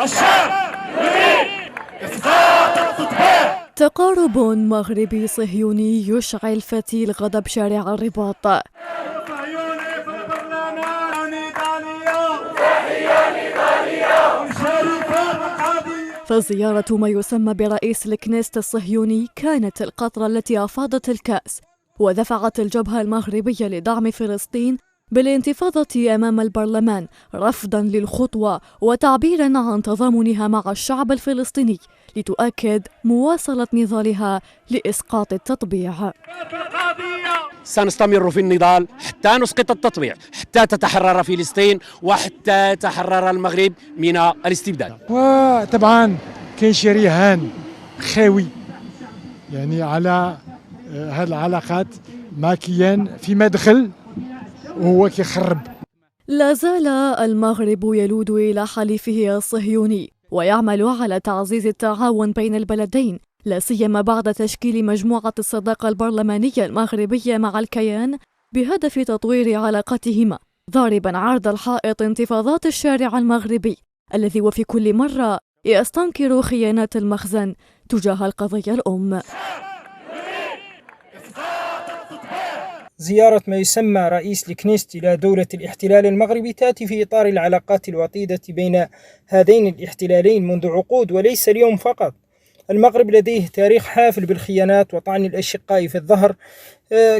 الشعب يريد إسقاط التطبيع. تقارب مغربي صهيوني يشعل فتيل غضب شارع الرباط. فزيارة ما يسمى برئيس الكنيست الصهيوني كانت القطرة التي أفاضت الكأس ودفعت الجبهة المغربية لدعم فلسطين بالانتفاضة أمام البرلمان رفضاً للخطوة وتعبيراً عن تضامنها مع الشعب الفلسطيني لتؤكد مواصلة نضالها لإسقاط التطبيع. سنستمر في النضال حتى نسقط التطبيع، حتى تتحرر فلسطين وحتى يتحرر المغرب من الاستبداد. وطبعا كاين شي رهان خاوي يعني على هذه العلاقات مع كيان في مدخل وهو كيخرب. لا زال المغرب يلود إلى حليفه الصهيوني ويعمل على تعزيز التعاون بين البلدين، لا سيما بعد تشكيل مجموعة الصداقة البرلمانية المغربية مع الكيان بهدف تطوير علاقتهما، ضاربا عرض الحائط انتفاضات الشارع المغربي الذي وفي كل مرة يستنكر خيانات المخزن تجاه القضية الأم. زيارة ما يسمى رئيس الكنيست إلى دولة الاحتلال المغربي تأتي في إطار العلاقات الوطيدة بين هذين الاحتلالين منذ عقود وليس اليوم فقط. المغرب لديه تاريخ حافل بالخيانات وطعن الأشقاء في الظهر،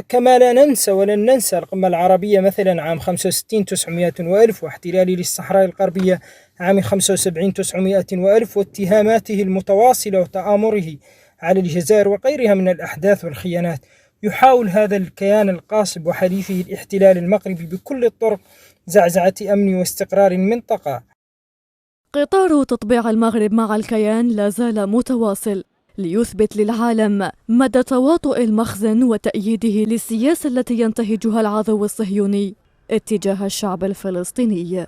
كما لا ننسى ولن ننسى القمة العربية مثلا عام 65 900 وألف، واحتلال للصحراء الغربية عام 75 900 وألف، واتهاماته المتواصلة وتآمره على الجزائر وغيرها من الأحداث والخيانات. يحاول هذا الكيان القاصب وحليفه الاحتلال المغربي بكل الطرق زعزعة أمن واستقرار المنطقة. قطار تطبيع المغرب مع الكيان لا زال متواصل ليثبت للعالم مدى تواطؤ المخزن وتأييده للسياسة التي ينتهجها العدو الصهيوني اتجاه الشعب الفلسطيني.